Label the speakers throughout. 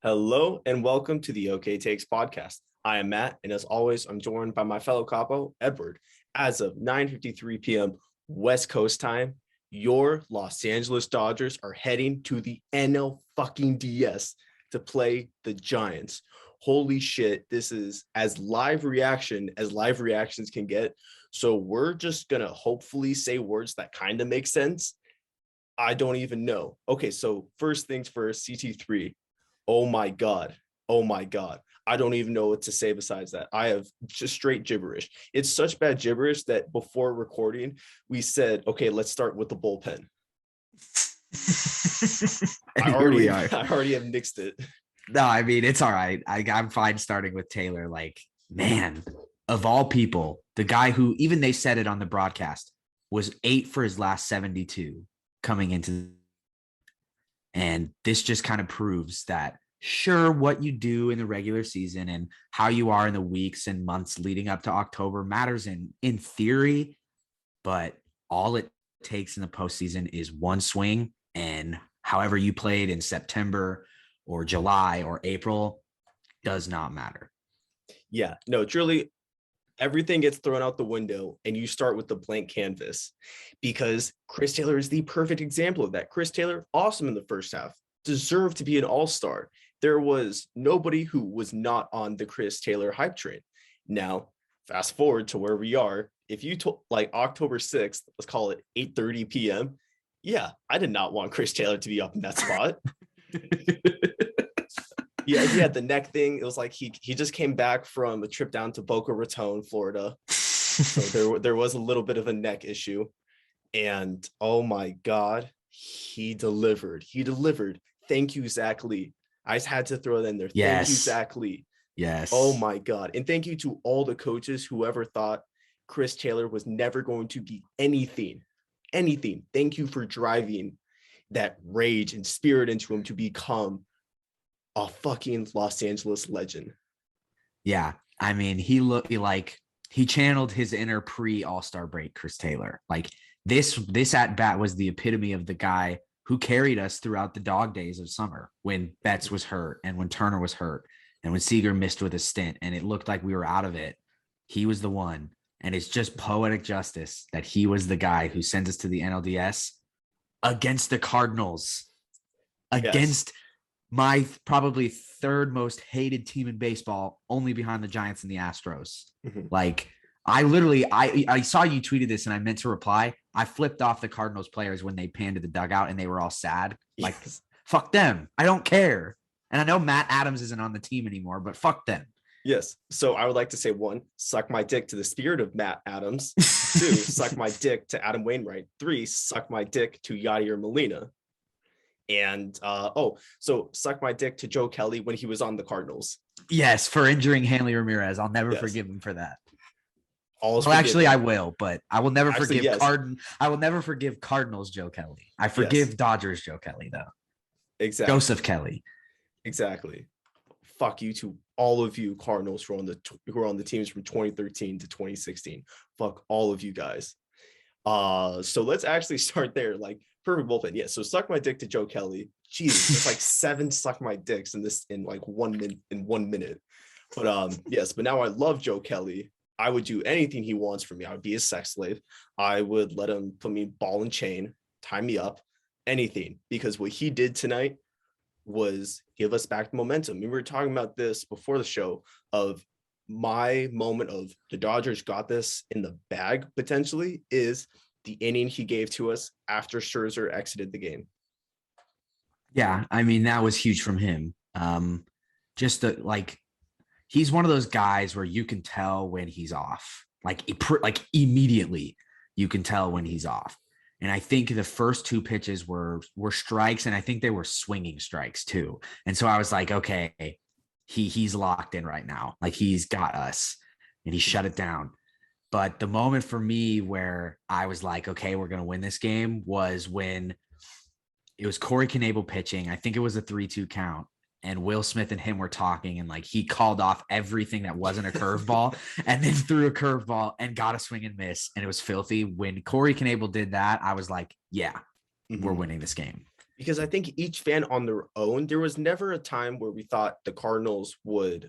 Speaker 1: Hello and welcome to the OK Takes podcast. I am Matt, and as always, I'm joined by my fellow capo, Edward. As of 9:53 p.m. West Coast time, your Los Angeles Dodgers are heading to the NLDS to play the Giants. Holy shit, this is as live reactions can get. So we're just gonna hopefully say words that kind of make sense. I don't even know. Okay, so first things first, CT3. Oh my God. Oh my God. I don't even know what to say besides that. I have just straight gibberish. It's such bad gibberish that before recording, we said, okay, let's start with the bullpen. I already have nixed it.
Speaker 2: No, I mean, it's all right. I'm fine starting with Taylor. Like, man, of all people, the guy who, even they said it on the broadcast, was 8 for his last 72 coming into. And this just kind of proves that, sure, what you do in the regular season and how you are in the weeks and months leading up to October matters in theory, but all it takes in the postseason is one swing, and however you played in September or July or April does not matter.
Speaker 1: Yeah, no, truly, everything gets thrown out the window and you start with the blank canvas, because Chris Taylor is the perfect example of that. Chris Taylor, awesome in the first half, deserved to be an all-star. There was nobody who was not on the Chris Taylor hype train. Now, fast forward to where we are. If you told like October 6th, let's call it 8:30 p.m. Yeah, I did not want Chris Taylor to be up in that spot. Yeah, he had the neck thing. It was like he just came back from a trip down to Boca Raton, Florida. So there was a little bit of a neck issue. And oh my God, he delivered. He delivered. Thank you, Zach Lee. I just had to throw that in there.
Speaker 2: Yes.
Speaker 1: Thank you, Zach Lee.
Speaker 2: Yes.
Speaker 1: Oh my God. And thank you to all the coaches who ever thought Chris Taylor was never going to be anything. Anything. Thank you for driving that rage and spirit into him to become a fucking Los Angeles legend.
Speaker 2: Yeah. I mean, he looked like he channeled his inner pre-All-Star break Chris Taylor. Like this at bat was the epitome of the guy who carried us throughout the dog days of summer when Betts was hurt and when Turner was hurt and when Seager missed with a stint and it looked like we were out of it. He was the one. And it's just poetic justice that he was the guy who sends us to the NLDS against the Cardinals, against my probably third most hated team in baseball, only behind the Giants and the Astros. Mm-hmm. Like, I saw you tweeted this and I meant to reply. I flipped off the Cardinals players when they panned to the dugout and they were all sad. Like, fuck them. I don't care. And I know Matt Adams isn't on the team anymore, but fuck them.
Speaker 1: Yes. So I would like to say, 1, suck my dick to the spirit of Matt Adams. 2, suck my dick to Adam Wainwright. 3, suck my dick to Yadier Molina. And so suck my dick to Joe Kelly when he was on the Cardinals.
Speaker 2: Yes, for injuring Hanley Ramirez. I'll never forgive him for that.
Speaker 1: Actually,
Speaker 2: I will, but I will never forgive I will never forgive Cardinals Joe Kelly. I forgive Dodgers Joe Kelly, though.
Speaker 1: Exactly.
Speaker 2: Joseph Kelly.
Speaker 1: Exactly. Fuck you to all of you Cardinals who are on the teams from 2013 to 2016. Fuck all of you guys. So let's actually start there. Like, perfect bullpen. Yeah. So suck my dick to Joe Kelly. Jesus, there's like 7 suck my dicks in like 1 minute. But yes, but now I love Joe Kelly. I would do anything he wants from me. I would be his sex slave. I would let him put me ball and chain, tie me up, anything, because what he did tonight was give us back the momentum. We were talking about this before the show of my moment of the Dodgers got this in the bag potentially is the inning he gave to us after Scherzer exited the game.
Speaker 2: Yeah, I mean, that was huge from him. He's one of those guys where you can tell when he's off. Like immediately you can tell when he's off. And I think the first 2 pitches were strikes, and I think they were swinging strikes too. And so I was like, okay, he's locked in right now. Like, he's got us, and he shut it down. But the moment for me where I was like, okay, we're going to win this game was when it was Corey Knebel pitching. I think it was a 3-2 count. And Will Smith and him were talking, and like he called off everything that wasn't a curveball and then threw a curveball and got a swing and miss. And it was filthy. When Corey Knebel did that, I was like, yeah, we're winning this game.
Speaker 1: because I think each fan on their own, there was never a time where we thought the Cardinals would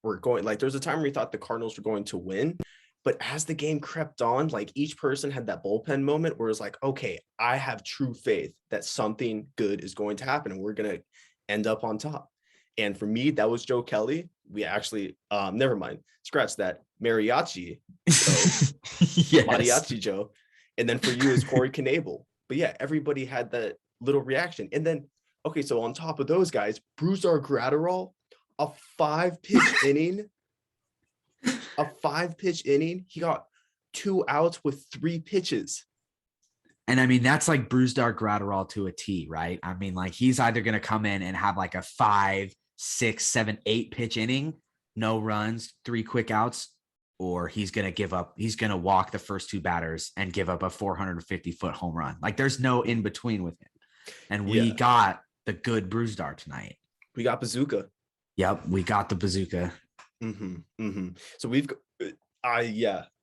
Speaker 1: were going, like there was a time where we thought the Cardinals were going to win. But as the game crept on, like each person had that bullpen moment where it's like, okay, I have true faith that something good is going to happen and we're going to end up on top. And for me, that was Joe Kelly. We actually, never mind, scratch that. Mariachi Joe,
Speaker 2: Yes.
Speaker 1: Mariachi Joe. And then for you is Corey Knebel. But yeah, everybody had that little reaction. And then, okay, so on top of those guys, Brusdar Graterol, a 5-pitch inning. A 5-pitch inning, he got 2 outs with 3 pitches.
Speaker 2: And I mean, that's like Brusdar Graterol to a T, right? I mean, like he's either going to come in and have like a 5, 6, 7, 8 pitch inning, no runs, 3 quick outs, or he's going to give up. He's going to walk the first 2 batters and give up a 450-foot home run. Like there's no in between with him. And we got the good Brusdar tonight.
Speaker 1: We got Bazooka.
Speaker 2: Yep, we got the Bazooka.
Speaker 1: So we've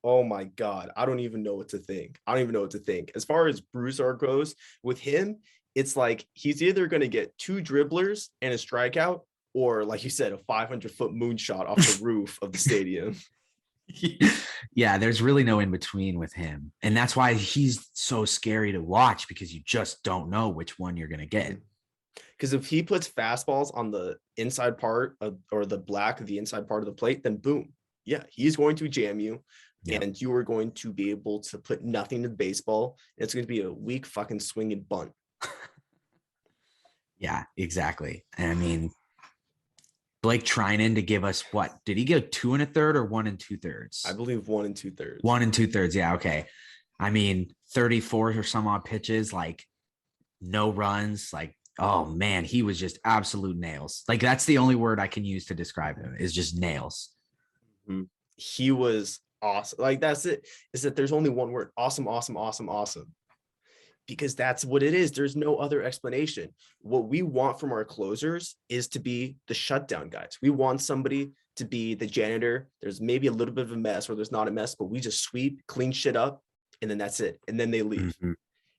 Speaker 1: oh my God, I don't even know what to think. As far as Brusdar goes, with him, it's like he's either going to get 2 dribblers and a strikeout, or like you said, a 500-foot moonshot off the roof of the stadium.
Speaker 2: Yeah, there's really no in between with him, and that's why he's so scary to watch, because you just don't know which one you're going to get.
Speaker 1: Because if he puts fastballs on the inside part of, or the inside part of the plate, then boom. Yeah, he's going to jam you. Yep. And you are going to be able to put nothing to the baseball. And it's going to be a weak fucking swing and bunt.
Speaker 2: Yeah, exactly. And I mean, Blake Trinan to give us what? Did he go 2 1/3 or 1 2/3?
Speaker 1: I believe 1 2/3.
Speaker 2: 1 2/3. Yeah. Okay. I mean, 34 or some odd pitches, like no runs, like, oh man, he was just absolute nails. Like that's the only word I can use to describe him, is just nails.
Speaker 1: He was awesome. Like that's it. Is that there's only one word: awesome, awesome, awesome, awesome. Because that's what it is. There's no other explanation. What we want from our closers is to be the shutdown guys. We want somebody to be the janitor. There's maybe a little bit of a mess, or there's not a mess, but we just sweep, clean shit up, and then that's it. And then they leave.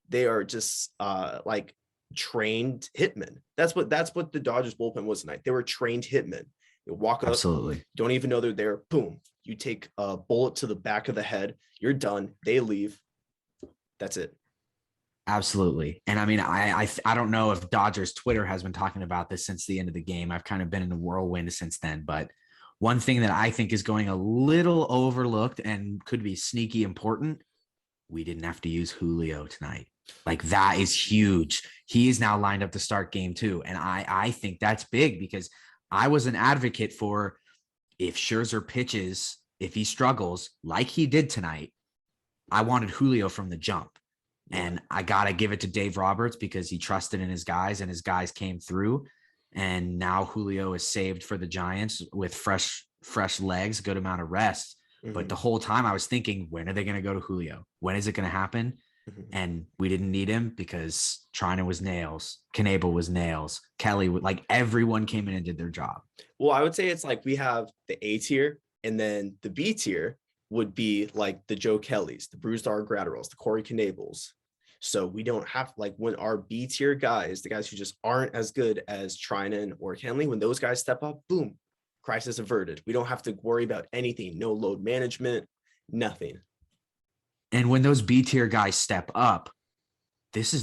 Speaker 1: They are just like trained hitmen. That's what the Dodgers bullpen was tonight. They were trained hitmen. You walk up,
Speaker 2: absolutely,
Speaker 1: don't even know they're there. Boom, you take a bullet to the back of the head. You're done. They leave. That's it.
Speaker 2: Absolutely. And I mean, I don't know if Dodgers Twitter has been talking about this since the end of the game. I've kind of been in a whirlwind since then. But one thing that I think is going a little overlooked and could be sneaky important, we didn't have to use Julio tonight. Like that is huge. He is now lined up to start game 2. And I think that's big, because I was an advocate for, if Scherzer pitches, if he struggles like he did tonight, I wanted Julio from the jump. And I got to give it to Dave Roberts, because he trusted in his guys and his guys came through. And now Julio is saved for the Giants with fresh legs, good amount of rest. But the whole time I was thinking, when are they going to go to Julio? When is it going to happen? And we didn't need him, because Trinan was nails. Knebel was nails. Kelly, like everyone came in and did their job.
Speaker 1: Well, I would say it's like we have the A tier, and then the B tier would be like the Joe Kellys, the Brusdar Graterols, the Corey Knebels. So we don't have, like, when our B tier guys, the guys who just aren't as good as Trinan or Kenley, when those guys step up, boom, crisis averted. We don't have to worry about anything. No load management, nothing.
Speaker 2: And when those B tier guys step up, this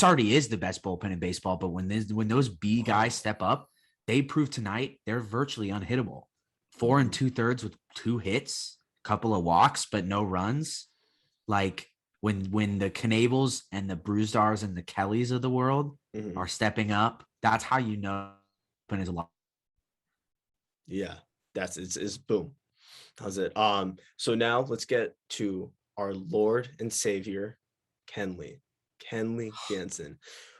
Speaker 2: already is the best bullpen in baseball. But when those B guys step up, they prove tonight they're virtually unhittable. 4 2/3 with 2 hits, couple of walks, but no runs. Like when the Knebels and the Brusdars and the Kellys of the world are stepping up, that's how you know bullpen is a lot.
Speaker 1: Yeah, it's boom. How's it? So now let's get to our Lord and Savior, Kenley Jansen.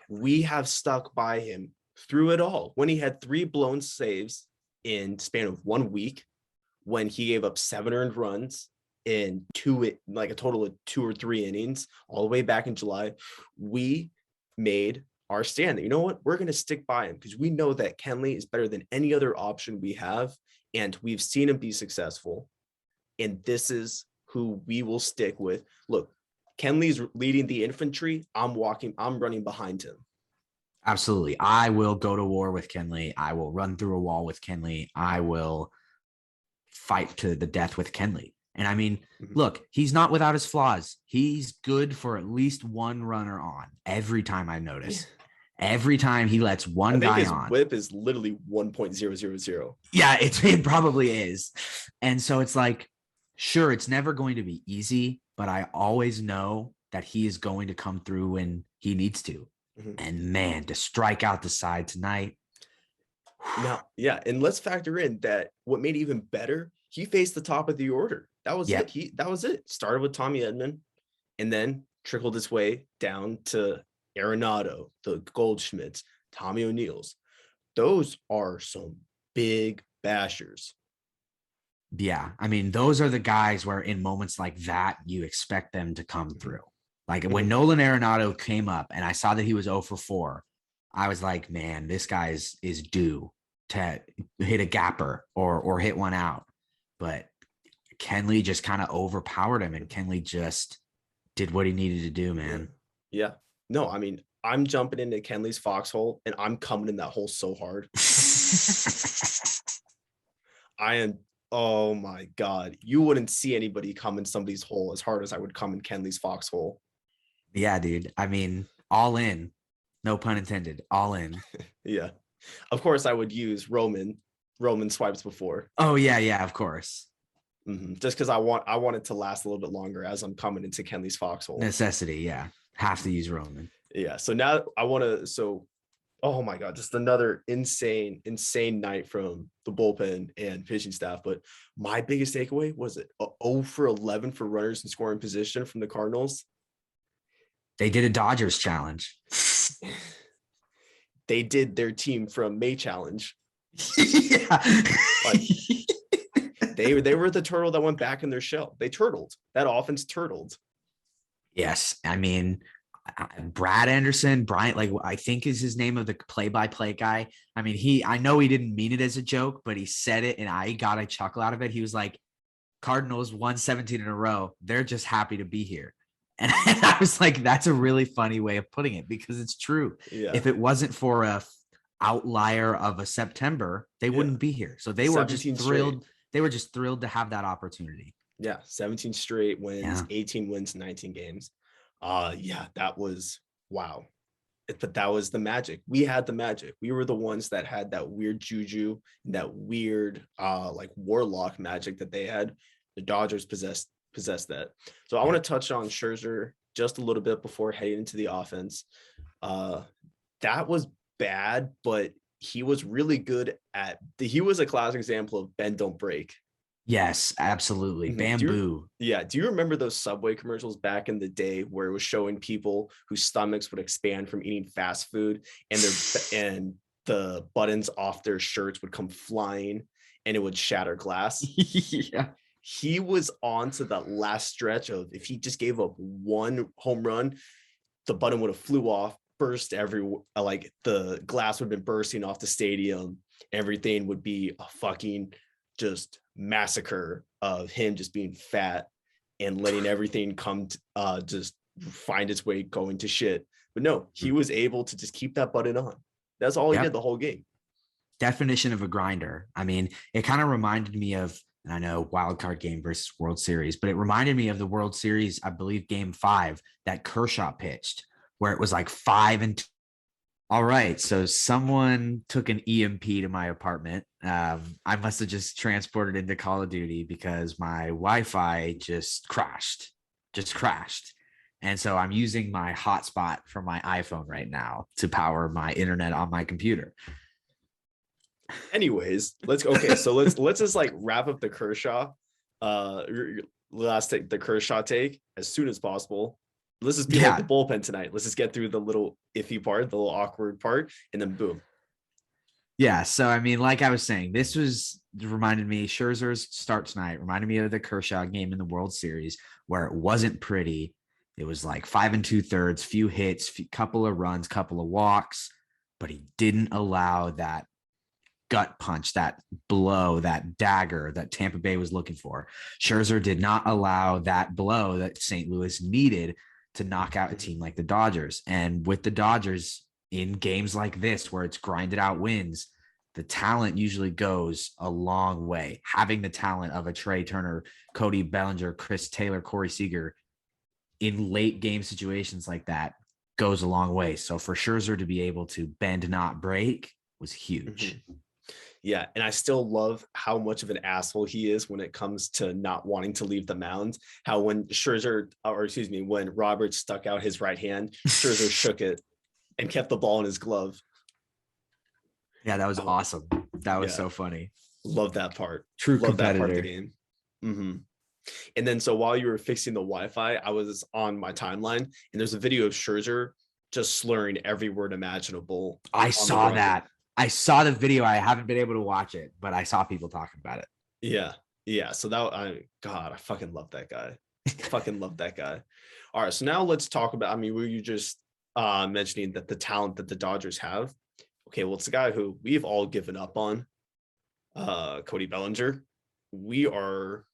Speaker 1: We have stuck by him through it all. When he had 3 blown saves in the span of 1 week, when he gave up 7 earned runs in a total of 2 or 3 innings, all the way back in July, we made our stand that, you know what, we're going to stick by him, because we know that Kenley is better than any other option we have, and we've seen him be successful, and this is who we will stick with. Look, Kenley's leading the infantry. I'm running behind him.
Speaker 2: Absolutely. I will go to war with Kenley. I will run through a wall with Kenley. I will fight to the death with Kenley. And I mean, look, he's not without his flaws. He's good for at least one runner on every time I notice. Every time he lets one guy
Speaker 1: his
Speaker 2: on.
Speaker 1: whip is literally 1.000.
Speaker 2: Yeah, it probably is. And so it's like, sure, it's never going to be easy, but I always know that he is going to come through when he needs to. And man, to strike out the side tonight.
Speaker 1: Now, yeah, and let's factor in that what made it even better, he faced the top of the order. That was it. That was it. Started with Tommy Edman and then trickled its way down to Arenado, the Goldschmidts, Tommy O'Neill's. Those are some big bashers.
Speaker 2: Yeah. I mean, those are the guys where in moments like that, you expect them to come through. Like when Nolan Arenado came up and I saw that he was 0 for 4, I was like, man, this guy is due to hit a gapper or hit one out. But Kenley just kind of overpowered him, and Kenley just did what he needed to do, man.
Speaker 1: Yeah. No, I mean, I'm jumping into Kenley's foxhole, and I'm coming in that hole so hard. I am. Oh my God. You wouldn't see anybody come in somebody's hole as hard as I would come in Kenley's foxhole.
Speaker 2: Yeah, dude. I mean, all in. No pun intended. All in.
Speaker 1: Yeah. Of course, I would use Roman swipes before.
Speaker 2: Oh, yeah, of course.
Speaker 1: Just because I want it to last a little bit longer as I'm coming into Kenley's foxhole.
Speaker 2: Necessity, yeah. Have to use Roman.
Speaker 1: Yeah. So now I want to. Oh my God, just another insane night from the bullpen and pitching staff. But my biggest takeaway was it 0 for 11 for runners in scoring position from the Cardinals.
Speaker 2: They did a Dodgers challenge.
Speaker 1: They did their team from May challenge.
Speaker 2: Yeah.
Speaker 1: Like, they were the turtle that went back in their shell. They turtled. That offense turtled.
Speaker 2: Yes. I mean, Brad Anderson, Bryant, like I think is his name of the play-by-play guy. I mean, I know he didn't mean it as a joke, but he said it and I got a chuckle out of it. He was like, Cardinals won 17 in a row. They're just happy to be here. And I was like, that's a really funny way of putting it because it's true. Yeah. If it wasn't for a outlier of a September, they wouldn't be here. So they were just thrilled. Straight. They were just thrilled to have that opportunity.
Speaker 1: Yeah. 17 straight wins, 18 wins, 19 games. Yeah, that was wow. But that was the magic. We had the magic. We were the ones that had that weird juju, that weird like warlock magic that they had. The Dodgers possessed that. So I want to touch on Scherzer just a little bit before heading into the offense. That was bad, but he was really good he was a classic example of bend don't break.
Speaker 2: Yes, absolutely. Bamboo.
Speaker 1: Do you remember those Subway commercials back in the day where it was showing people whose stomachs would expand from eating fast food and the buttons off their shirts would come flying and it would shatter glass?
Speaker 2: Yeah.
Speaker 1: He was on to that last stretch of if he just gave up one home run, the button would have flew off, burst like the glass would have been bursting off the stadium. Everything would be a fucking just massacre of him just being fat and letting everything come just find its way going to shit. But no, he was able to just keep that button on. That's all he did the whole game.
Speaker 2: Definition of a grinder. I mean, it kind of reminded me of, and I know wild card game versus World Series, but it reminded me of the World Series, I believe game 5 that Kershaw pitched where it was like 5-2. All right. So someone took an EMP to my apartment. I must have just transported into Call of Duty because my Wi-Fi just crashed. And so I'm using my hotspot from my iPhone right now to power my internet on my computer.
Speaker 1: Anyways, let's just like wrap up the Kershaw. Let's take the Kershaw take as soon as possible. Let's just be like the bullpen tonight. Let's just get through the little iffy part, the little awkward part, and then boom.
Speaker 2: Yeah. So, I mean, like I was saying, reminded me, Scherzer's start tonight reminded me of the Kershaw game in the World Series where it wasn't pretty. It was like 5 2/3, few hits, couple of runs, couple of walks, but he didn't allow that gut punch, that blow, that dagger that Tampa Bay was looking for. Scherzer did not allow that blow that St. Louis needed to knock out a team like the Dodgers. And with the Dodgers in games like this, where it's grinded out wins, the talent usually goes a long way. Having the talent of a Trey Turner, Cody Bellinger, Chris Taylor, Corey Seager in late game situations like that goes a long way. So for Scherzer to be able to bend, not break was huge.
Speaker 1: Yeah, and I still love how much of an asshole he is when it comes to not wanting to leave the mound. How when when Roberts stuck out his right hand, Scherzer shook it and kept the ball in his glove.
Speaker 2: Yeah, that was awesome. That was so funny.
Speaker 1: Love that part.
Speaker 2: True
Speaker 1: Love
Speaker 2: competitor.
Speaker 1: that part of the game. And then so while you were fixing the Wi-Fi, I was on my timeline, and there's a video of Scherzer just slurring every word imaginable.
Speaker 2: I saw that. I saw the video. I haven't been able to watch it, but I saw people talking about it.
Speaker 1: Yeah. So I fucking love that guy. Fucking love that guy. All right. So now let's talk about, were you just mentioning that the talent that the Dodgers have? Okay. Well, it's a guy who we've all given up on, Cody Bellinger. We are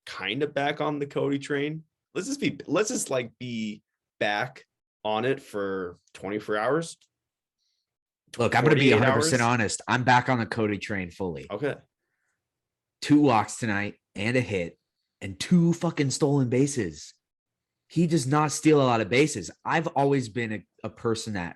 Speaker 1: kind of back on the Cody train. Let's just be back on it for 24 hours.
Speaker 2: Look, I'm going to be 100%
Speaker 1: hours.
Speaker 2: honest. I'm back on the Cody train fully.
Speaker 1: Okay.
Speaker 2: 2 walks tonight and a hit and 2 fucking stolen bases. He does not steal a lot of bases. I've always been a person that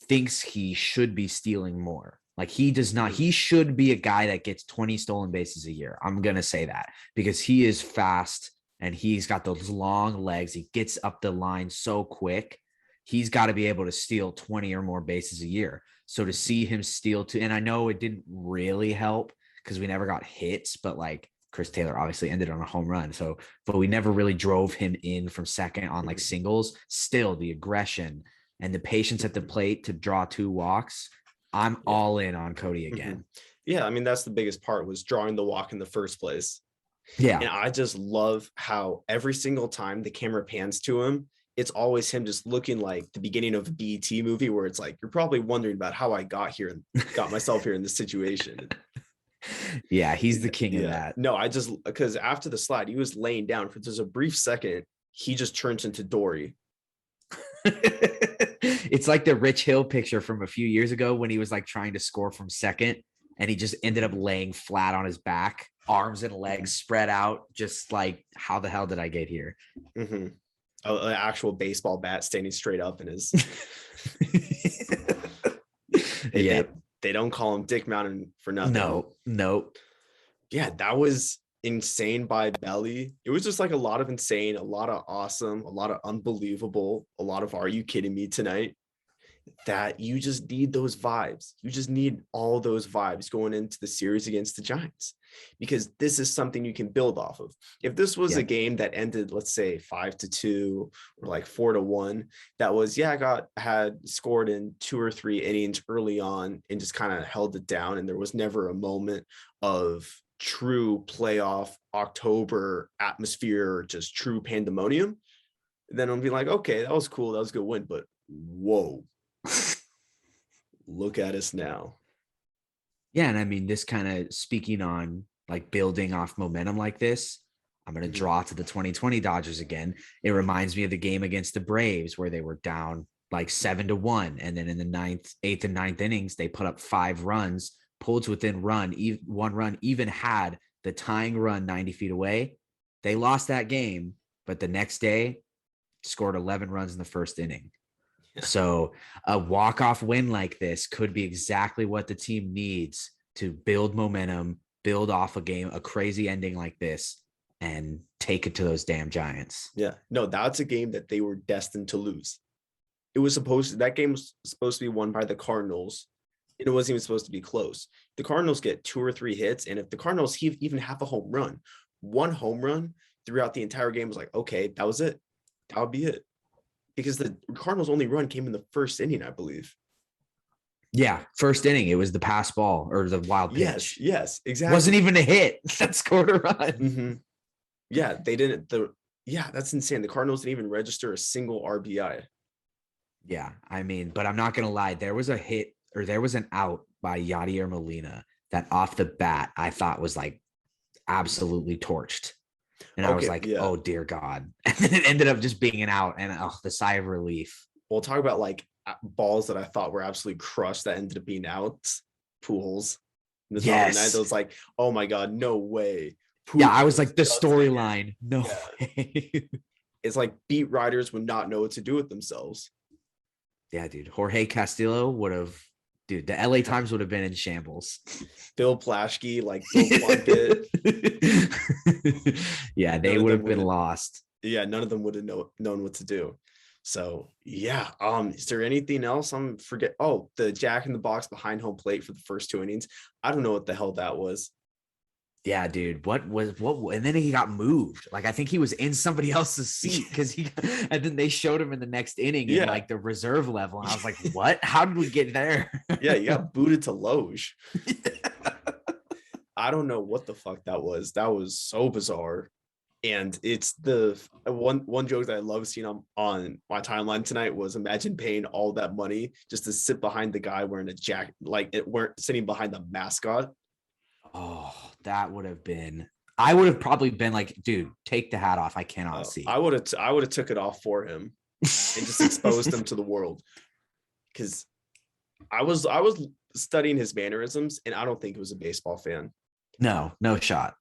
Speaker 2: thinks he should be stealing more. Like he does not. He should be a guy that gets 20 stolen bases a year. I'm going to say that because he is fast and he's got those long legs. He gets up the line so quick. He's got to be able to steal 20 or more bases a year. So to see him steal and I know it didn't really help because we never got hits, but like Chris Taylor obviously ended on a home run. So, but we never really drove him in from second on like singles. Still the aggression and the patience at the plate to draw 2 walks. I'm all in on Cody again.
Speaker 1: Yeah. That's the biggest part was drawing the walk in the first place.
Speaker 2: Yeah.
Speaker 1: And I just love how every single time the camera pans to him, it's always him just looking like the beginning of a BET movie where it's like, you're probably wondering about how I got here and got myself here in this situation.
Speaker 2: Yeah, he's the king of that.
Speaker 1: No, because after the slide, he was laying down for just a brief second. He just turns into Dory.
Speaker 2: It's like the Rich Hill picture from a few years ago when he was like trying to score from second and he just ended up laying flat on his back, arms and legs spread out, just like, how the hell did I get here?
Speaker 1: An actual baseball bat standing straight up in his they don't call him Dick Mountain for nothing.
Speaker 2: No.
Speaker 1: Yeah, that was insane by BELLI. It was just like a lot of insane, a lot of awesome, a lot of unbelievable, a lot of are you kidding me tonight? That you just need those vibes. You just need all those vibes going into the series against the Giants, because this is something you can build off of. If this was a game that ended, let's say 5-2 or like 4-1, that was, had scored in 2 or 3 innings early on and just kind of held it down. And there was never a moment of true playoff October atmosphere, just true pandemonium. Then I'll be like, okay, that was cool. That was a good win. But whoa. Look at us now.
Speaker 2: Yeah, and this kind of speaking on like building off momentum like this, I'm going to draw to the 2020 Dodgers again. It reminds me of the game against the Braves where they were down like 7-1. And then in the 9th, 8th and 9th innings, they put up 5 runs, pulled to within 1 run, even had the tying run 90 feet away. They lost that game, but the next day scored 11 runs in the first inning. So a walk-off win like this could be exactly what the team needs to build momentum, build off a crazy ending like this, and take it to those damn Giants.
Speaker 1: Yeah, no, that's a game that they were destined to lose. That game was supposed to be won by the Cardinals, and it wasn't even supposed to be close. The Cardinals get 2 or 3 hits, and if the Cardinals even have a home run, 1 home run throughout the entire game was like, okay, that was it. That would be it. Because the Cardinals' only run came in the first inning, I believe.
Speaker 2: Yeah, first inning. It was the pass ball or the wild pitch.
Speaker 1: Yes, exactly.
Speaker 2: Wasn't even a hit that scored a run.
Speaker 1: Yeah, they didn't. That's insane. The Cardinals didn't even register a single RBI.
Speaker 2: Yeah, but I'm not going to lie. There was a hit or there was an out by Yadier Molina that off the bat I thought was like absolutely torched. And I was
Speaker 1: Okay,
Speaker 2: like,
Speaker 1: yeah.
Speaker 2: oh dear God. And then it ended up just being an out, and the sigh of relief.
Speaker 1: We'll talk about like balls that I thought were absolutely crushed that ended up being outs. Pools. In the top of the ninth, I was like, oh my God, no way.
Speaker 2: Yeah, I was like, the
Speaker 1: Just there.
Speaker 2: storyline. No way.
Speaker 1: It's like beat writers would not know what to do with themselves.
Speaker 2: Yeah, dude. Jorge Castillo would have, dude, the LA Times would have been in shambles.
Speaker 1: Bill Plaschke, like Bill Plunkett.
Speaker 2: Yeah, they would have been lost.
Speaker 1: Yeah, none of them would have known what to do. So yeah, is there anything else? I'm forget. Oh, the jack in the box behind home plate for the first 2 innings. I don't know what the hell that was.
Speaker 2: Yeah, dude. What? And then he got moved. Like I think he was in somebody else's seat because and then they showed him in the next inning in like the reserve level. And I was like, what? How did we get there?
Speaker 1: Yeah, you got booted to Loge. I don't know what the fuck that was. That was so bizarre. And it's the one joke that I love seeing on my timeline tonight was imagine paying all that money just to sit behind the guy wearing a jacket, like it weren't sitting behind the mascot.
Speaker 2: Oh, that would have been. I would have probably been like, dude, take the hat off. I cannot see.
Speaker 1: I would have took it off for him and just exposed him to the world. Because I was studying his mannerisms, and I don't think he was a baseball fan.
Speaker 2: No shot.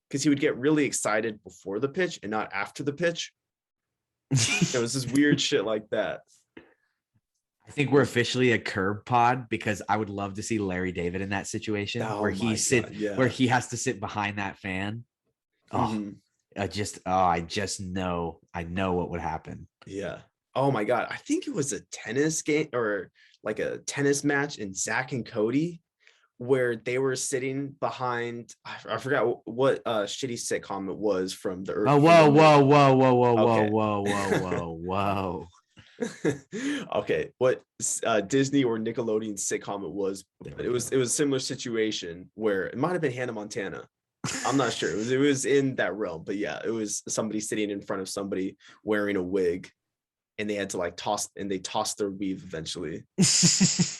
Speaker 1: Because he would get really excited before the pitch and not after the pitch. It was this weird shit like that.
Speaker 2: I think we're officially a curb pod because I would love to see Larry David in that situation where he where he has to sit behind that fan. Oh, I just know what would happen.
Speaker 1: Yeah. Oh my God. I think it was a tennis game or like a tennis match in Zach and Cody, where they were sitting behind, I forgot what shitty sitcom it was from the early.
Speaker 2: Whoa.
Speaker 1: Okay, what Disney or Nickelodeon sitcom it was, but it was a similar situation where it might have been Hannah Montana. I'm not sure. It was in that realm, but yeah, it was somebody sitting in front of somebody wearing a wig, and they had to like toss their weave eventually.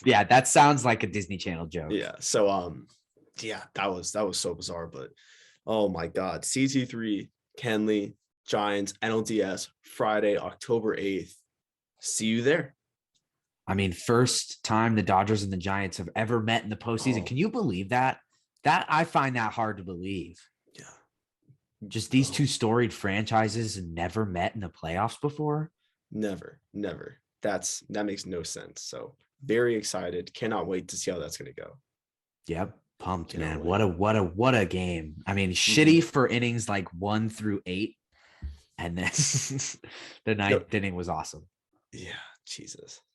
Speaker 2: Yeah, that sounds like a Disney Channel joke.
Speaker 1: Yeah. So yeah, that was so bizarre, but oh my God, CT3, Kenley, Giants, NLDS, Friday, October 8th. See you there.
Speaker 2: I mean, first time the Dodgers and the Giants have ever met in the postseason. Can you believe that? That I find that hard to believe.
Speaker 1: Yeah.
Speaker 2: Just these two storied franchises never met in the playoffs before.
Speaker 1: Never. That makes no sense. So very excited. Cannot wait to see how that's going to go.
Speaker 2: Yep. Pumped, man. What a game. I mean, shitty for innings like 1 through 8. And then the ninth inning was awesome.
Speaker 1: Yeah.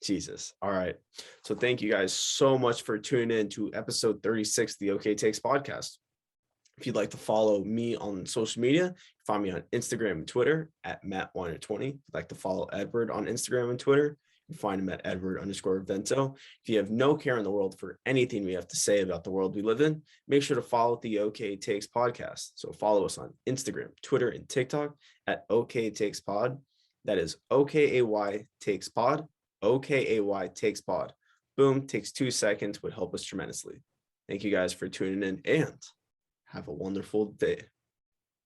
Speaker 1: Jesus. All right. So thank you guys so much for tuning in to episode 36 of the OK Takes podcast. If you'd like to follow me on social media, find me on Instagram and Twitter at Matt120. If you'd like to follow Edward on Instagram and Twitter, you find him at Edward_Vento. If you have no care in the world for anything we have to say about the world we live in, make sure to follow the OK Takes podcast. So follow us on Instagram, Twitter, and TikTok at OK Takes Pod. That is OKAY Takes Pod. OKAY Takes Pod. Boom, takes 2 seconds, would help us tremendously. Thank you guys for tuning in and have a wonderful day.